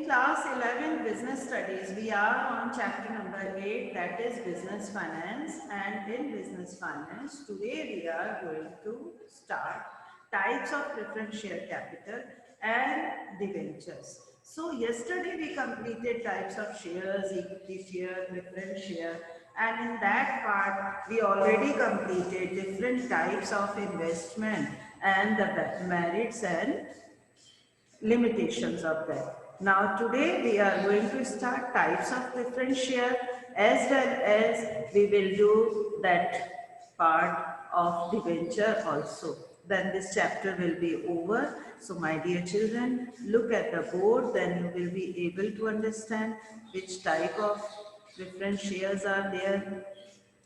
class 11 business studies, we are on chapter number 8, that is business finance. And in business finance, today we are going to start types of preferred share capital and debentures. So yesterday we completed types of shares, equity share, preferred share, and in that part we already completed different types of investment and the merits and limitations of that. Now today we are going to start types of preference share, as well as we will do that part of debenture also. Then this chapter will be over. So my dear children, look at the board, then you will be able to understand which type of preference shares are there.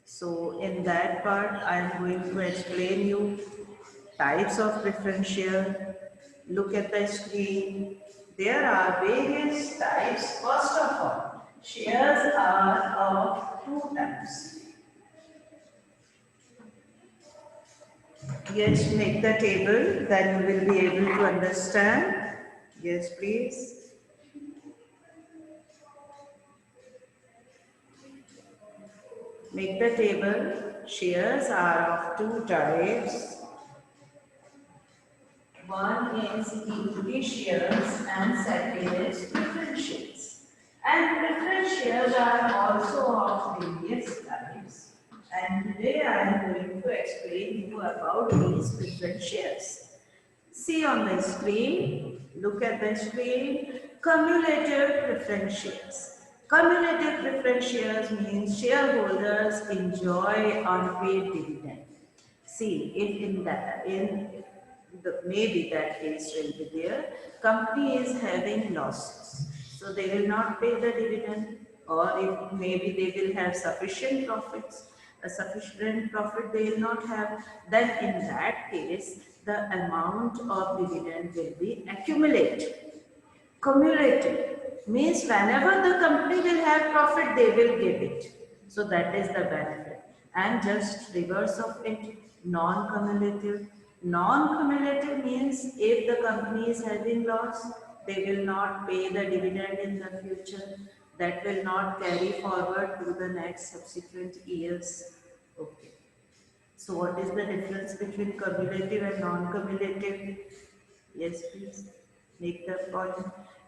So in that part I am going to explain you types of preference share. Look at the screen. There are various types. First of all, shares are of two types. Yes, make the table, then you will be able to understand. Yes, please. Make the table. Shares are of two types. One is equity shares and second is preference shares. And preference shares are also of various types. And today I am going to explain you about these preference shares. See on the screen, look at the screen, cumulative preference shares. Cumulative preference shares means shareholders enjoy unpaid dividend. See, maybe that case will be there, company is having losses, so they will not pay the dividend, or if maybe they will have sufficient profits, a sufficient profit they will not have, then in that case, the amount of dividend will be accumulated. Cumulative means whenever the company will have profit, they will give it. So that is the benefit. And just reverse of it, non-cumulative. Non-cumulative means if the company is having loss, they will not pay the dividend in the future. That will not carry forward to the next subsequent years. Okay. So what is the difference between cumulative and non-cumulative? Yes, please. Make the point.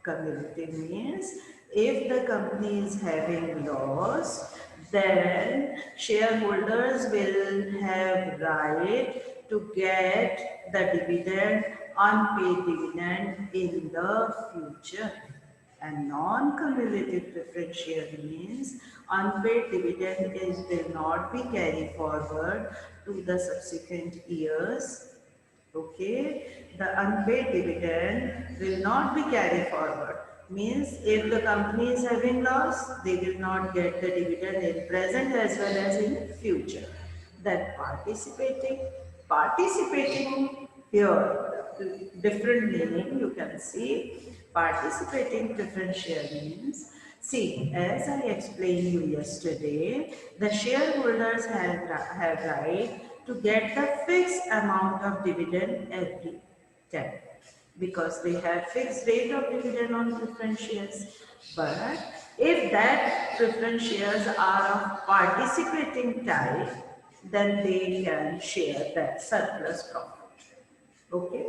Cumulative means if the company is having loss, then shareholders will have right to get the dividend, unpaid dividend in the future. And non-cumulative preference share means unpaid dividend will not be carried forward to the subsequent years. Okay, the unpaid dividend will not be carried forward. Means if the company is having loss, they will not get the dividend in present as well as in future. Then participating here, different meaning you can see. Participating preference share means, see, as I explained you yesterday, the shareholders have right to get the fixed amount of dividend every time, because they have fixed rate of dividend on preference shares. But if that preference shares are of participating type, then they can share that surplus profit. Okay,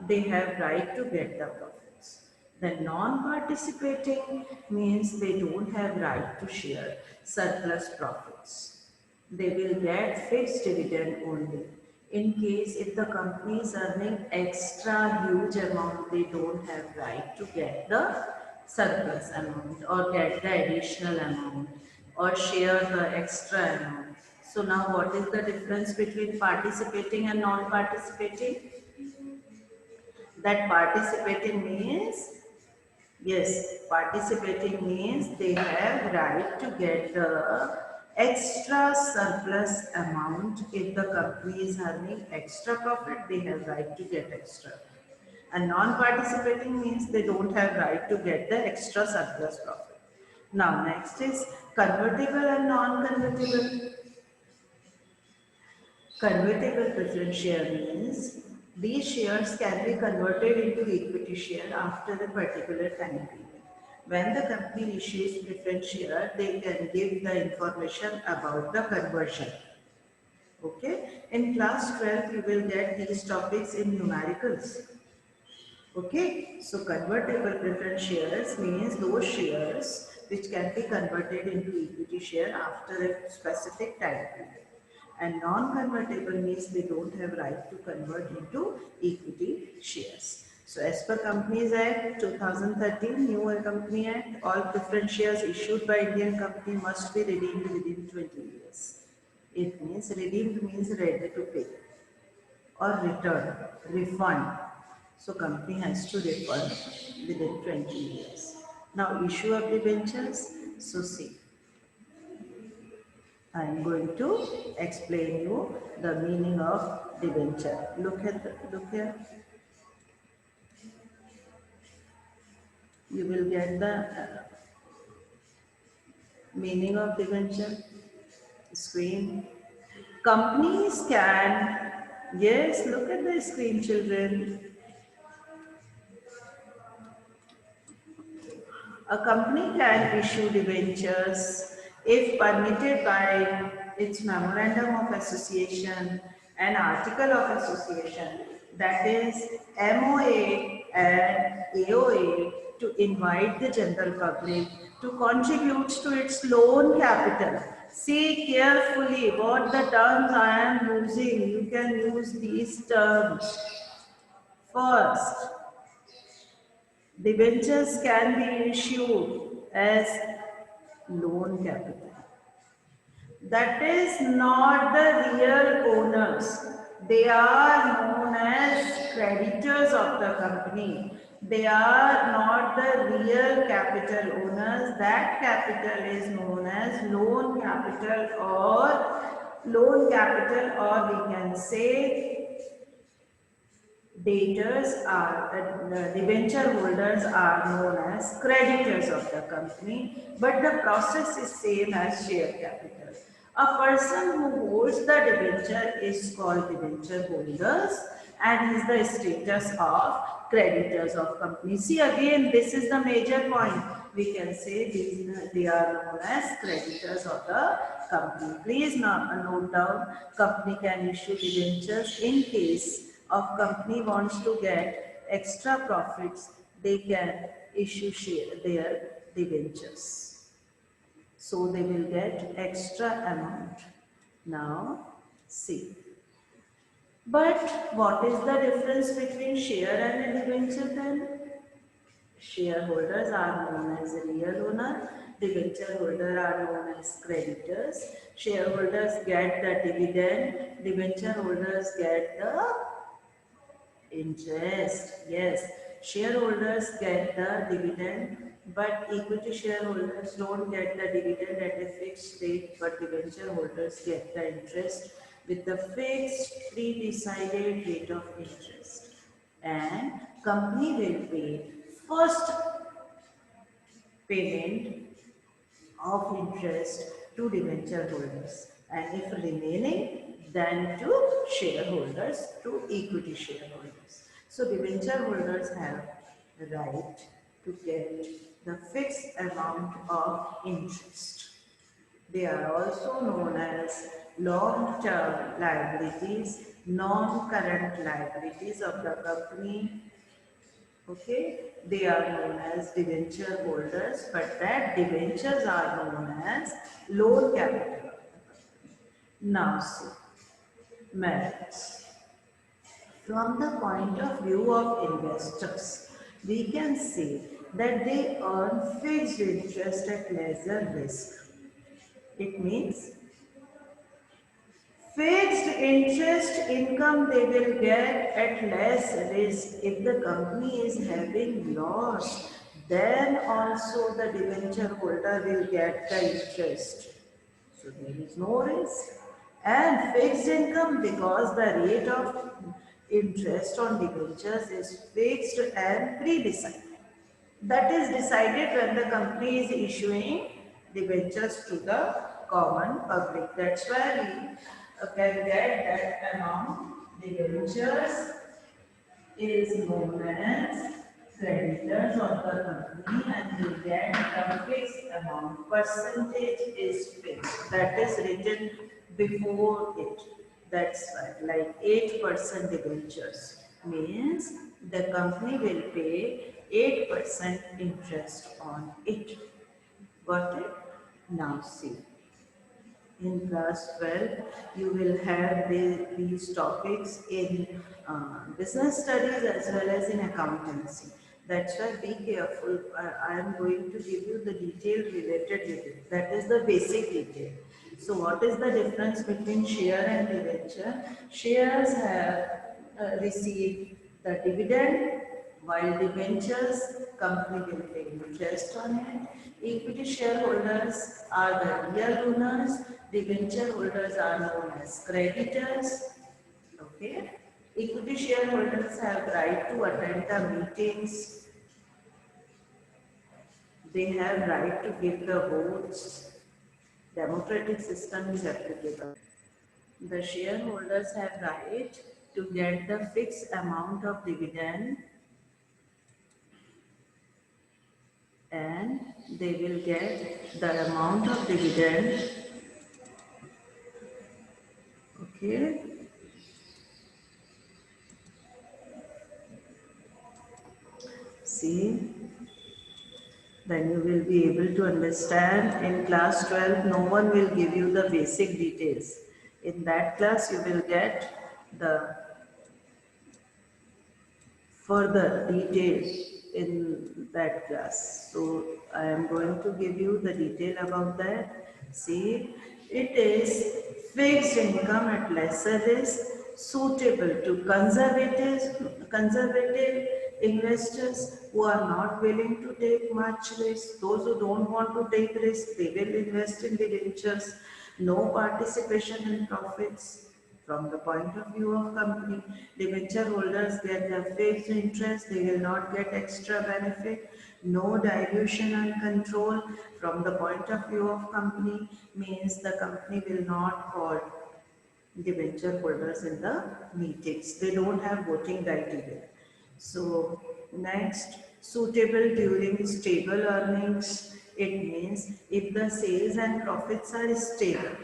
they have right to get the profits. The non-participating means they don't have right to share surplus profits. They will get fixed dividend only. In case if the company is earning extra huge amount, they don't have right to get the surplus amount or get the additional amount or share the extra amount. So now what is the difference between participating and non-participating? That participating means, yes, participating means they have right to get the extra surplus amount. If the company is earning extra profit, they have right to get extra. And non-participating means they don't have right to get the extra surplus profit. Now next is convertible and non-convertible. Convertible preference share means these shares can be converted into equity share after a particular time period. When the company issues preference share, they can give the information about the conversion. Okay, in class 12 you will get these topics in numericals. Okay, so convertible preference shares means those shares which can be converted into equity share after a specific time period. And non-convertible means they don't have right to convert into equity shares. So as per Companies Act 2013, New Company Act, all preference shares issued by Indian company must be redeemed within 20 years. It means redeemed means ready to pay or return, refund. So company has to refund within 20 years. Now issue of debentures. So see, I am going to explain you the meaning of debenture. Look here. You will get the meaning of debenture. Screen. Companies can, yes, look at the screen, children. A company can issue debentures if permitted by its memorandum of association and article of association, that is MOA and AOA, to invite the general public to contribute to its loan capital. See carefully what the terms I am using. You can use these terms. First, debentures can be issued as loan capital. That is not the real owners. They are known as creditors of the company. They are not the real capital owners. That capital is known as loan capital, or we can say the debenture holders are known as creditors of the company, but the process is same as share capital. A person who holds the debenture is called debenture holders and is the status of creditors of company. See again, this is the major point. We can say they are known as creditors of the company. Please note down, company can issue debentures in case of company wants to get extra profits, they can issue their debentures. So they will get extra amount. Now see. But what is the difference between share and a debenture then? Shareholders are known as real owner, debenture holder are known as creditors. Shareholders get the dividend, debenture holders get the interest. Yes, shareholders get the dividend, but equity shareholders don't get the dividend at a fixed rate, but debenture holders get the interest with the fixed pre-decided rate of interest. And company will pay first payment of interest to debenture holders, and if remaining, then to shareholders, to equity shareholders. So debenture holders have right to get the fixed amount of interest. They are also known as long-term liabilities, non-current liabilities of the company. Okay, they are known as debenture holders, but that debentures are known as loan capital. Now see, merits. From the point of view of investors, we can say that they earn fixed interest at lesser risk. It means fixed interest income they will get at less risk. If the company is having loss, then also the debenture holder will get the interest. So there is no risk. And fixed income, because the rate of interest on debentures is fixed and pre-decided. That is decided when the company is issuing debentures to the common public. That's why we can get that amount. Debentures is known as creditors of the company and you get the fixed amount. Percentage is fixed. That is written before it. That's why, like 8% debentures means the company will pay 8% interest on it. Got it? Now see. In class 12, you will have these topics in business studies as well as in accountancy. That's why be careful. I am going to give you the detail related with it. That is the basic detail. So what is the difference between share and debenture? Shares have received the dividend, while debentures, company will pay interest on it. Equity shareholders are the real owners. Debenture holders are known as creditors. Okay. Equity shareholders have right to attend the meetings. They have right to give the votes. Democratic system is applicable. The shareholders have right to get the fixed amount of dividend and they will get the amount of dividend. Okay. See, then you will be able to understand. In class 12, no one will give you the basic details. In that class, you will get the further details in that class. So I am going to give you the detail about that. See, it is fixed income at lesser risk, suitable to conservative investors who are not willing to take much risk. Those who don't want to take risk, they will invest in debentures. No participation in profits. From the point of view of company, debenture holders get the fixed interest, they will not get extra benefit. No dilution and control. From the point of view of company, means the company will not call debenture holders in the meetings. They don't have voting right either. So next, suitable during stable earnings. It means if the sales and profits are stable,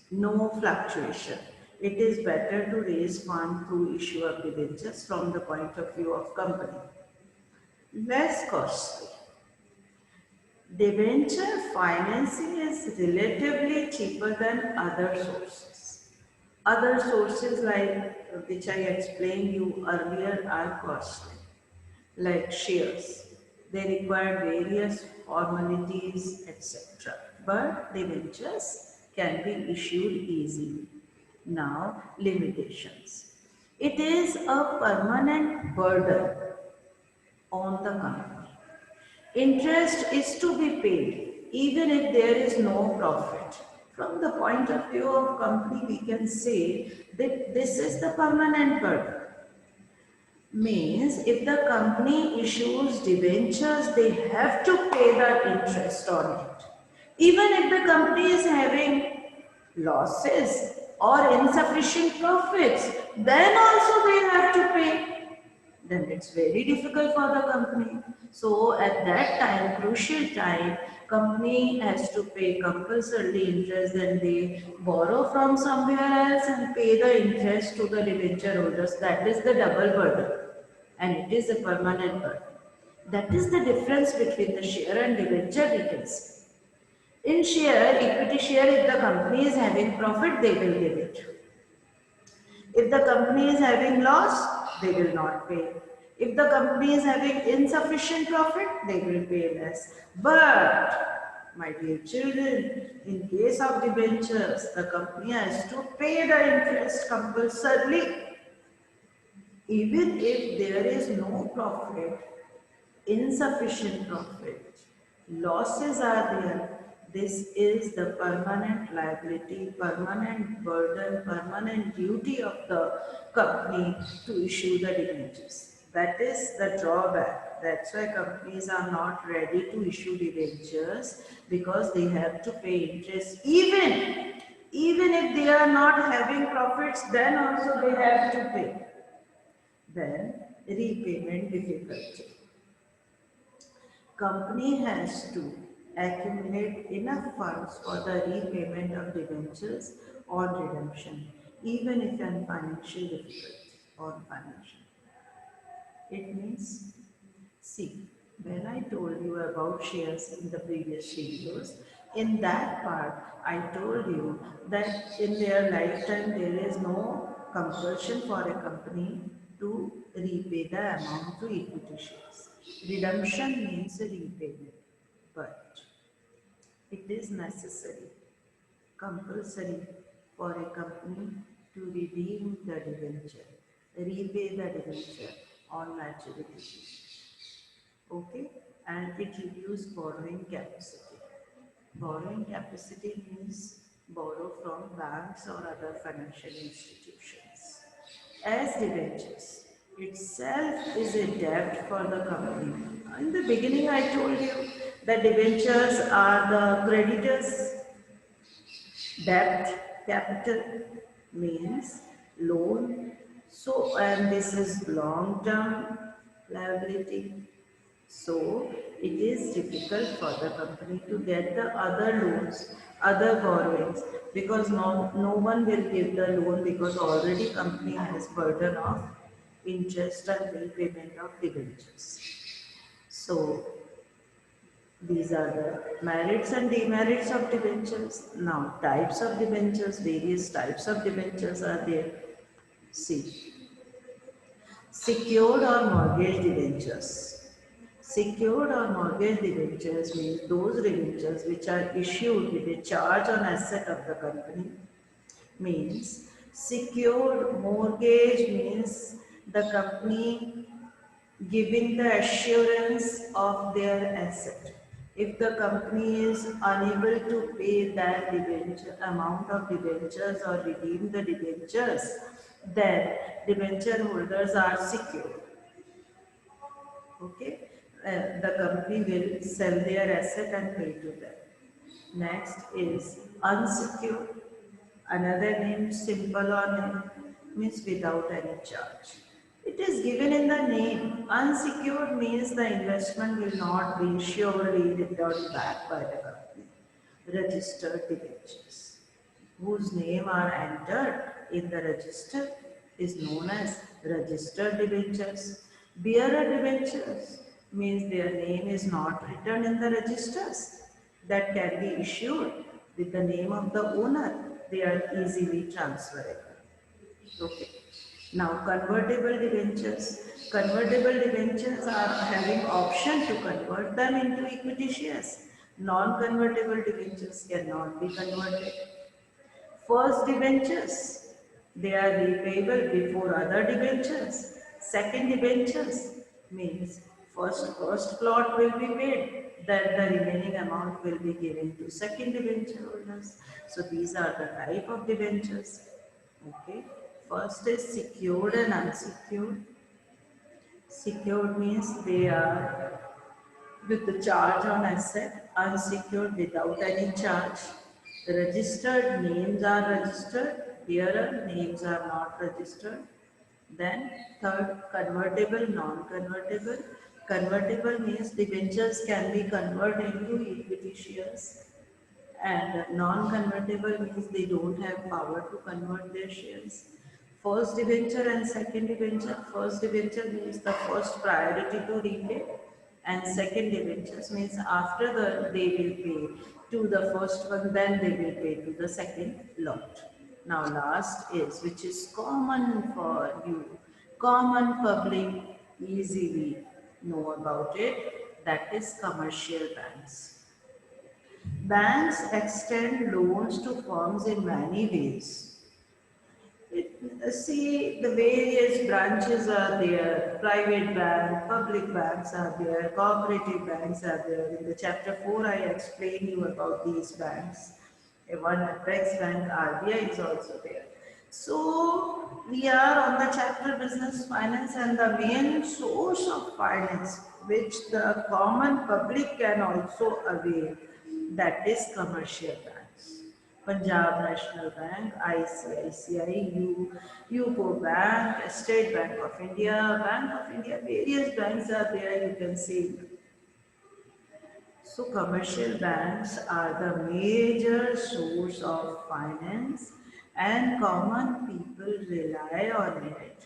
no fluctuation, it is better to raise fund through issue of debentures from the point of view of company. Less costly. Debenture financing is relatively cheaper than other sources. Other sources like which I explained you earlier are costly, like shares. They require various formalities, etc. But debentures can be issued easily. Now, limitations. It is a permanent burden on the company. Interest is to be paid even if there is no profit. From the point of view of company, we can say that this is the permanent burden. Means if the company issues debentures, they have to pay the interest on it. Even if the company is having losses or insufficient profits, then also they have to pay. Then it's very difficult for the company. So at that time, crucial time, company has to pay compulsorily interest, then they borrow from somewhere else and pay the interest to the debenture holders. That is the double burden and it is a permanent burden. That is the difference between the share and debenture we can see. In share, equity share, if the company is having profit, they will give it. If the company is having loss, they will not pay. If the company is having insufficient profit, they will pay less. But, my dear children, in case of debentures, the company has to pay the interest compulsorily. Even if there is no profit, insufficient profit, losses are there, this is the permanent liability, permanent burden, permanent duty of the company to issue the debentures. That is the drawback. That's why companies are not ready to issue debentures because they have to pay interest. Even if they are not having profits, then also they have to pay. Then repayment difficulty. Company has to accumulate enough funds for the repayment of debentures on redemption, even if in financial difficulty or financial. It means, see, when I told you about shares in the previous videos, in that part I told you that in their lifetime there is no compulsion for a company to repay the amount to equity shares. Redemption means a repayment, but it is necessary, compulsory for a company to redeem the debenture, repay the debenture on maturity. Okay, and it reduces borrowing capacity. Borrowing capacity means borrow from banks or other financial institutions. As debentures itself is a debt for the company. In the beginning, I told you that debentures are the creditors' debt. Capital means loan. So, and this is long-term liability. So it is difficult for the company to get the other loans, other borrowings, because no one will give the loan because already company has burden of interest and repayment of debentures. So these are the merits and demerits of debentures. Now types of debentures, various types of debentures are there. See, secured or mortgage debentures. Secured or mortgage debentures means those debentures which are issued with a charge on asset of the company. Means secured mortgage means the company giving the assurance of their asset. If the company is unable to pay that debenture, amount of debentures or redeem the debentures, then debenture holders are secure. Okay, the company will sell their asset and pay to them. Next is unsecured. Another name, simple or name, means without any charge. It is given in the name. Unsecured means the investment will not be surely returned back by the company. Registered debentures, whose name are entered in the register, is known as registered debentures. Bearer debentures means their name is not written in the registers, that can be issued with the name of the owner. They are easily transferable. Okay. Now convertible debentures. Convertible debentures are having option to convert them into equity shares. Non-convertible debentures cannot be converted. First debentures, they are repayable before other debentures. Second debentures means first plot will be paid, then the remaining amount will be given to second debenture holders. So these are the type of debentures. Okay. First is secured and unsecured. Secured means they are with the charge on asset, unsecured without any charge. The registered names are registered, bearer names are not registered. Then third, convertible, non-convertible. Convertible means debentures can be converted into equity shares, and non-convertible means they don't have power to convert their shares. First debenture and second debenture. First debenture means the first priority to repay, and second debentures means after they will pay to the first one, then they will pay to the second lot. Now last is, which is common for you, common public, easily know about it, that is commercial banks. Banks extend loans to firms in many ways. See, the various branches are there. Private bank, public banks are there, cooperative banks are there. In the chapter 4, I explain you about these banks. One Apex Bank, RBI is also there. So, we are on the chapter business finance, and the main source of finance which the common public can also avail, that is commercial banks. Punjab National Bank, ICICI, UCO Bank, State Bank of India, various banks are there, you can see. So commercial banks are the major source of finance and common people rely on it.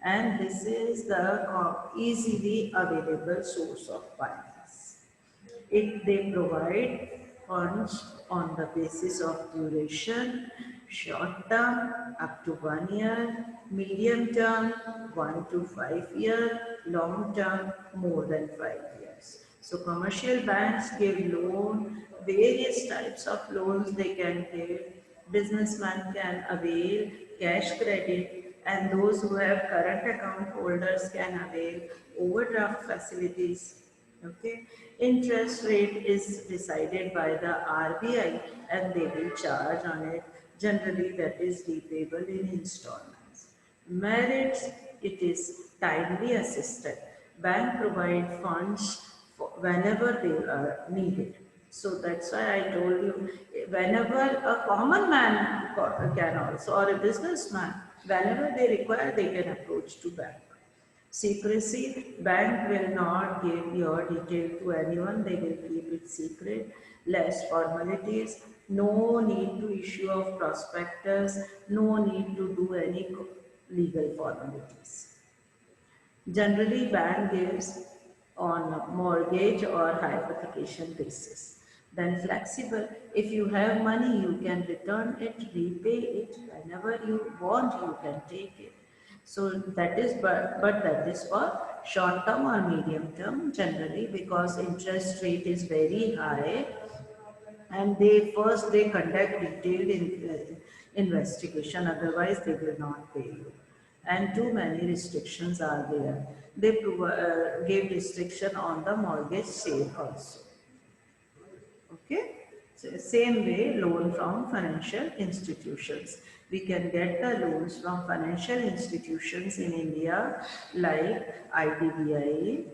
And this is the easily available source of finance. They provide funds on the basis of duration, short term up to 1 year, medium term 1 to 5 year, long term more than 5 years. So commercial banks give loan, various types of loans they can give. Businessmen can avail cash credit, and those who have current account holders can avail overdraft facilities. Okay, interest rate is decided by the RBI and they will charge on it. Generally, that is repayable in installments. Merits, it is timely assisted. Bank provide funds whenever they are needed. So that's why I told you, whenever a common man can also, or a businessman, whenever they require, they can approach to bank. Secrecy, bank will not give your detail to anyone, they will keep it secret. Less formalities, no need to issue of prospectus, no need to do any legal formalities. Generally, bank gives on mortgage or hypothecation basis. Then flexible, if you have money, you can return it, repay it whenever you want, you can take it. So that is, but that is for short term or medium term generally, because interest rate is very high and they conduct detailed investigation, otherwise they will not pay you. And too many restrictions are there. They give restriction on the mortgage sale also. Okay, so same way loan from financial institutions. We can get the loans from financial institutions in India like IDBI,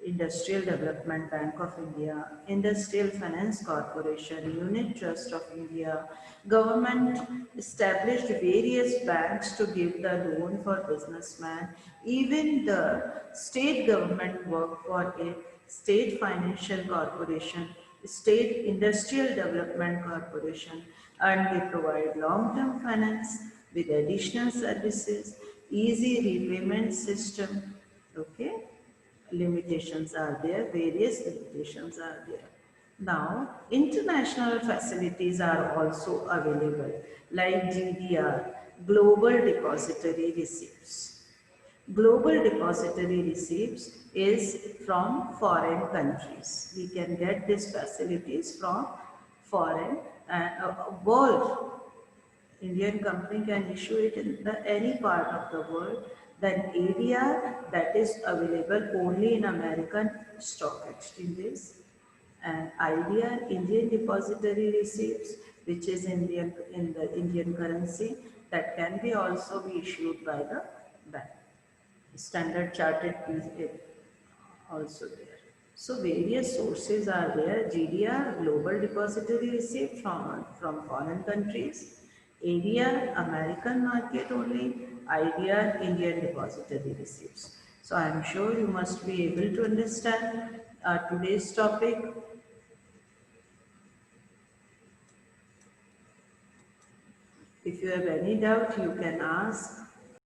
Industrial Development Bank of India, Industrial Finance Corporation, Unit Trust of India. Government established various banks to give the loan for businessmen. Even the state government work for it, State Financial Corporation, State Industrial Development Corporation, and they provide long-term finance with additional services, easy repayment system, okay? Limitations are there, various limitations are there. Now, international facilities are also available like GDR, Global Depository Receipts. Global Depository Receipts is from foreign countries. We can get these facilities from foreign world. Indian company can issue it in any part of the world. Then ADR, that is available only in American stock exchanges. And IDR, Indian Depository Receipts, which is in the Indian currency, that can be also be issued by the bank. Standard Chartered is also there. So various sources are there. GDR, Global Depository Receipt from foreign countries. ADR, American market only. IDR, Indian Depository Receipts. So I am sure you must be able to understand today's topic. If you have any doubt, you can ask.